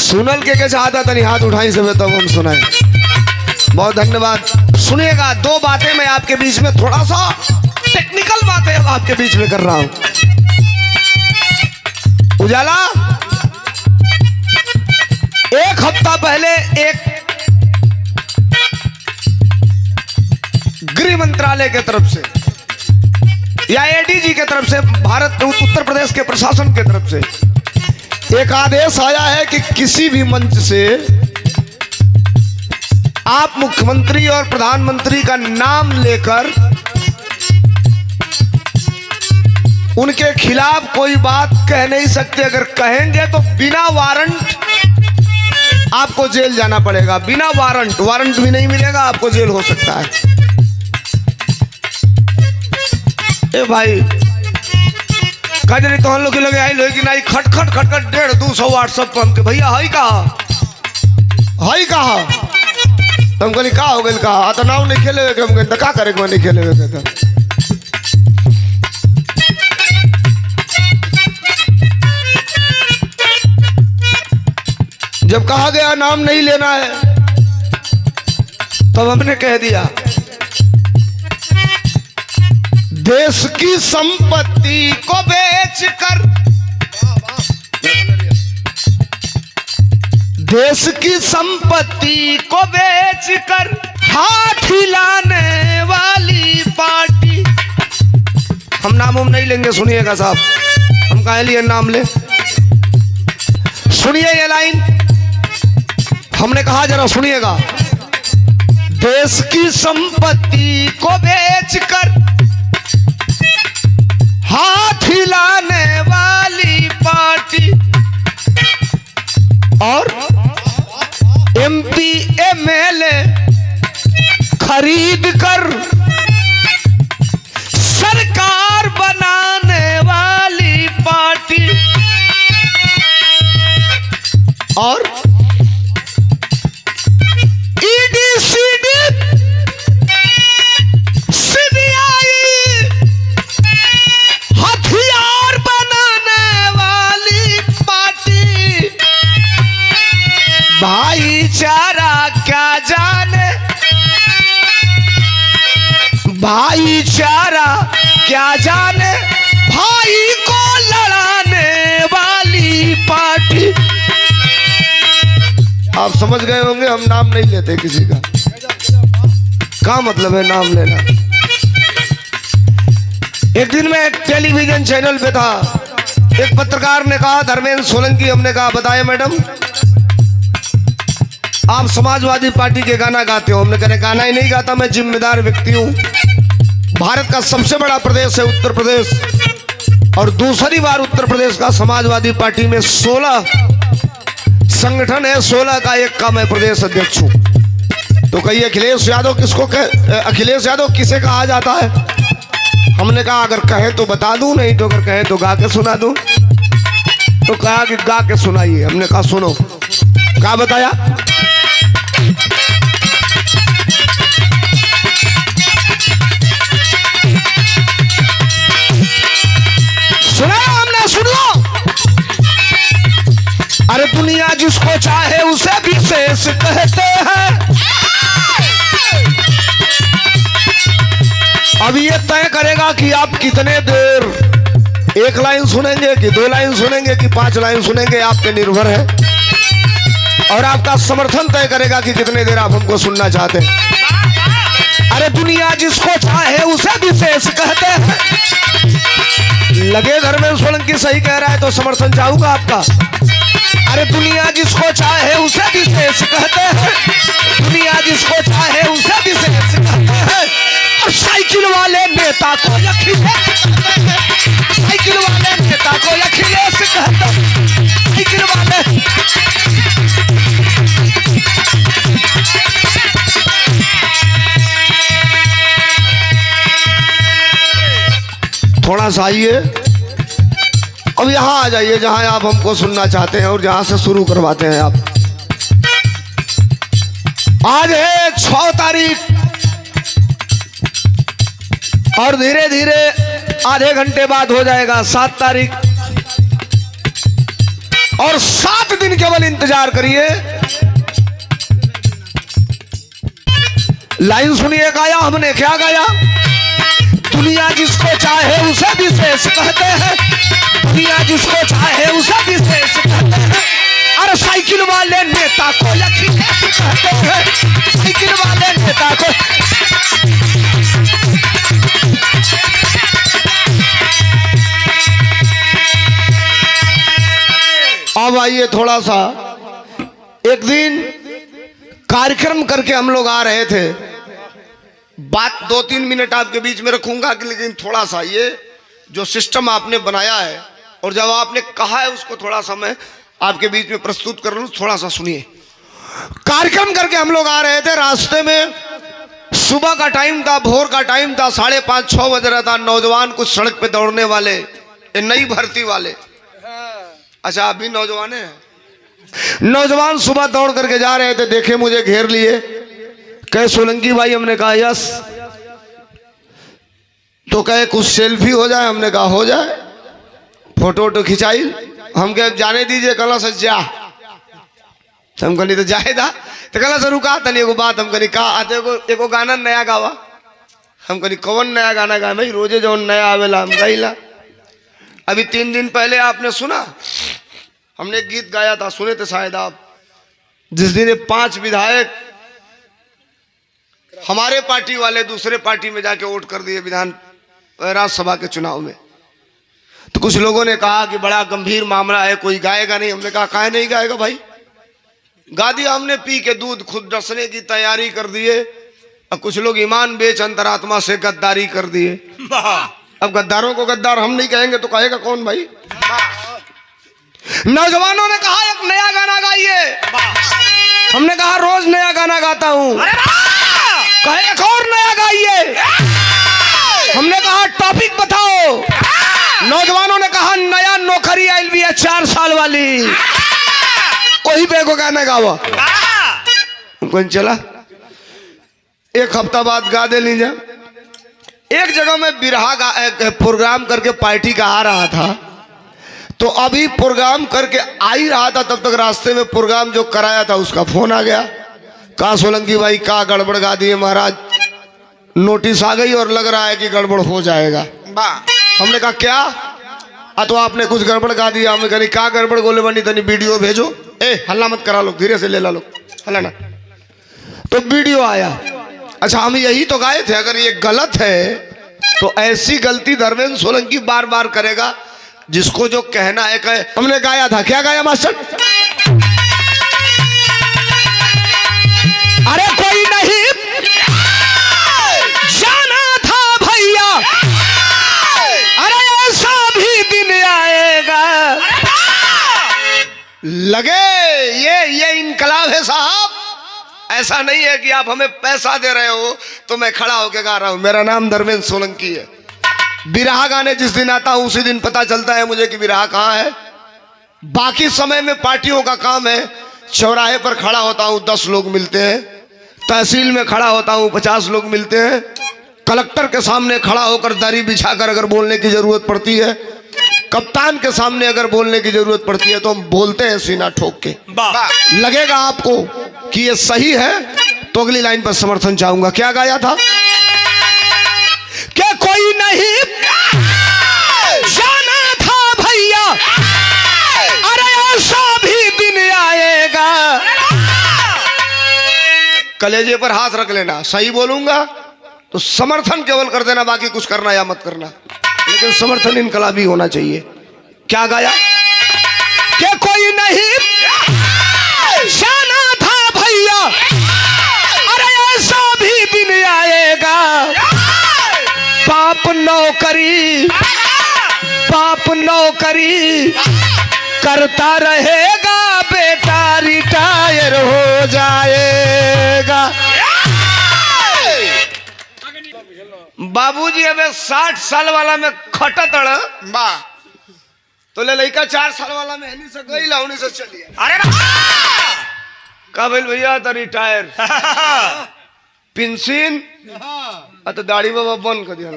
सुनल के चाहता तनी हाथ उठाई से तब हम सुनाए। बहुत धन्यवाद। सुनिएगा, दो बातें मैं आपके बीच में, थोड़ा सा टेक्निकल बातें आपके बीच में कर रहा हूं। उजाला, एक हफ्ता पहले एक गृह मंत्रालय के तरफ से या एडीजी के तरफ से, भारत उत्तर प्रदेश के प्रशासन के तरफ से एक आदेश आया है कि किसी भी मंच से आप मुख्यमंत्री और प्रधानमंत्री का नाम लेकर उनके खिलाफ कोई बात कह नहीं सकते। अगर कहेंगे तो बिना वारंट आपको जेल जाना पड़ेगा। बिना वारंट भी नहीं मिलेगा, आपको जेल हो सकता है। ए भाई, कजरी तो हम लोग लगे आई लोग नहीं, खट 150 व्हाट्सएप पर हमके भैया हई कहा तुम कहली का हो गई कहा तो नाव नहीं खेले हम कहते का करे नहीं खेले जब कहा गया नाम नहीं लेना है तब हमने कह दिया देश की संपत्ति को बेचकर, देश की संपत्ति को बेचकर हाथ हिलाने वाली पार्टी। हम नाम नहीं लेंगे, सुनिएगा साहब, हम काहे लिए नाम ले। सुनिए ये लाइन, हमने कहा जरा सुनिएगा, देश की संपत्ति को बेचकर हाथ हिलाने वाली पार्टी और एमपी एमएलए खरीद कर सरकार बनाने वाली पार्टी और ईडी सीडी सीबीआई हथियार बनाने वाली पार्टी। भाईचारा क्या जाने, भाईचारा क्या जाने, भाई को लड़ाने वाली पार्टी। आप समझ गए होंगे हम नाम नहीं लेते किसी का। क्या मतलब है नाम लेना। एक दिन मैं टेलीविजन चैनल पे था, एक पत्रकार ने कहा, धर्मेंद्र सोलंकी, हमने कहा बताइए मैडम आप समाजवादी पार्टी के गाना गाते हो। हमने कहा गाना ही नहीं गाता, मैं जिम्मेदार व्यक्ति हूँ। भारत का सबसे बड़ा प्रदेश है उत्तर प्रदेश और दूसरी बार उत्तर प्रदेश का समाजवादी पार्टी में 16 संगठन है, 16 का एक का मैं प्रदेश अध्यक्ष हूँ। तो कहिए अखिलेश यादव किसे कहा जाता है। हमने कहा अगर कहे तो बता दूं, नहीं तो अगर कहे तो गा के सुना दूं। तो कहा कि गा के सुनाइए। हमने कहा सुनो, क्या बताया, सुना हमने, सुन लो। अरे दुनिया जिसको चाहे उसे विशेष कहते हैं। अब ये तय करेगा कि आप कितने देर एक लाइन सुनेंगे कि 2 लाइन सुनेंगे कि 5 लाइन सुनेंगे, आप पे निर्भर है। और आपका समर्थन तय करेगा कि कितने देर आप हमको सुनना चाहते हैं। अरे दुनिया जिसको चाहे उसे विशेष कहते हैं। लगे धर्मेंद्र सोलंकी सही कह रहा है तो समर्थन चाहूंगा आपका। अरे दुनिया जिसको चाहे उसे विशेष कहते हैं, दुनिया जिसको चाहे उसे विशेष कहते हैं। और साइकिल वाले नेता को अखिलेश कहते हैं, साइकिल वाले नेता को अखिलेश कहते हैं, साइकिल वाले। थोड़ा सा आइए, अब यहाँ आ जाइए जहाँ आप हमको सुनना चाहते हैं और जहाँ से शुरू करवाते हैं आप। आज है 6 तारीख और धीरे धीरे आधे घंटे बाद हो जाएगा 7 तारीख और 7 दिन केवल इंतजार करिए। लाइन सुनिए, गाया हमने क्या गाया? दुनिया जिसको चाहे उसे विशेष कहते हैं, दुनिया जिसको चाहे उसे विशेष कहते हैं। अरे साइकिल वाले नेता को अखिलेश कहते हैं, साइकिल वाले नेता को। अब आइए थोड़ा सा, एक दिन कार्यक्रम करके हम लोग आ रहे थे, बात 2-3 मिनट आपके बीच में रखूंगा, लेकिन थोड़ा सा ये जो सिस्टम आपने बनाया है और जब आपने कहा है उसको थोड़ा सा मैं आपके बीच में प्रस्तुत कर लूं, थोड़ा सा सुनिए। कार्यक्रम करके हम लोग आ रहे थे, रास्ते में सुबह का टाइम था, भोर का टाइम था, 5:30-6 बज रहा था। नौजवान कुछ सड़क पे दौड़ने वाले, ये नई भर्ती वाले, अच्छा आप भी नौजवान हैं, नौजवान सुबह दौड़ करके जा रहे थे, देखे मुझे घेर लिए, कहे सोलंकी भाई। हमने कहा यस। तो कहे कुछ सेल्फी हो जाए, हमने कहा हो जाए। फोटो वोटो खिंचाई, हम कहे जाने दीजिए, कला से जा, हम कहनी तो जाएगा, तो कला से रुका तनी एगो बात, हम कहनी कहा एगो गाना नया गावा, हम कहनी कौन नया गाना गा भाई, रोजे जो नया आवेला हम गाइला। अभी 3 दिन पहले आपने सुना, हमने गीत गाया था, सुने थे शायद आप, जिस दिन 5 विधायक हमारे पार्टी वाले दूसरे पार्टी में जाके वोट कर दिए विधान राज्यसभा के चुनाव में। तो कुछ लोगों ने कहा कि बड़ा गंभीर मामला है, कोई गाएगा नहीं। हमने कहा काहे नहीं गाएगा भाई, गा दिया हमने, पी के दूध खुद डसने की तैयारी कर दिए। अब कुछ लोग ईमान बेच अंतरात्मा से गद्दारी कर दिए। अब गद्दारों को गद्दार हम नहीं कहेंगे तो कहेगा कौन भाई? नौजवानों ने कहा एक नया गाना गाइए, हमने कहा रोज नया गाना गाता हूं, कहे एक और नया गाइए, हमने कहा टॉपिक बताओ। नौजवानों ने कहा नया नौकरी आई भी है 4 साल वाली, वही पे को गाना गावा। कौन चला, 1 हफ्ता बाद गा दे लीजिए। एक जगह में बिरहा प्रोग्राम करके पार्टी का आ रहा था, तो अभी प्रोग्राम करके आ ही रहा था, तब तक रास्ते में प्रोग्राम जो कराया था उसका फोन आ गया। कहा सोलंकी भाई का गड़बड़ गा दिए महाराज, नोटिस आ गई और लग रहा है कि गड़बड़ हो जाएगा। हमने कहा क्या? तो आपने कुछ गड़बड़ गा दिया। हमने कहा क्या गड़बड़? बोले बनी तनी वीडियो भेजो। हल्ला मत करा लो, धीरे से ले ला लो, हल्ला ना। तो वीडियो आया। अच्छा हम यही तो गाए थे, अगर ये गलत है तो ऐसी गलती धर्मेंद्र सोलंकी बार बार करेगा, जिसको जो कहना है कहे। हमने गाया था, क्या गाया मास्टर? अरे कोई नहीं जाना था भैया, अरे ऐसा भी दिन आएगा। लगे ये इनकलाब है साहब, ऐसा नहीं है कि आप हमें पैसा दे रहे हो तो मैं खड़ा होकर गा रहा हूं। मेरा नाम धर्मेंद्र सोलंकी है। बिरहा गाने जिस दिन आता हूं उसी दिन पता चलता है मुझे कि बिरहा कहां है। बाकी समय में पार्टियों का काम है, चौराहे पर खड़ा होता हूं 10 लोग मिलते हैं, तहसील में खड़ा होता हूं 50 लोग मिलते हैं, कलेक्टर के सामने खड़ा होकर दरी बिछाकर अगर बोलने की जरूरत पड़ती है, कप्तान के सामने अगर बोलने की जरूरत पड़ती है तो हम बोलते हैं सीना ठोक के। लगेगा आपको कि ये सही है तो अगली लाइन पर समर्थन चाहूंगा। क्या गाया था? क्या कोई नहीं जाना था भैया, अरे ऐसा भी दिन आएगा। कलेजे पर हाथ रख लेना, सही बोलूंगा तो समर्थन केवल कर देना, बाकी कुछ करना या मत करना, लेकिन समर्थन इनकलाबी होना चाहिए। क्या गाया? क्या कोई नहीं जाना था भैया, अरे ऐसा भी दिन आएगा। बाप नौकरी करता रहेगा, बेटा रिटायर हो जाएगा। बाबूजी अबे 60 साल वाला में खटत बा, तो ले लड़का 4 साल वाला में हनी से गई लाउनी से चलिए। अरे का भइल भैया? तो रिटायर पेंशन तो दाढ़ी बाबा बंद कर दिया।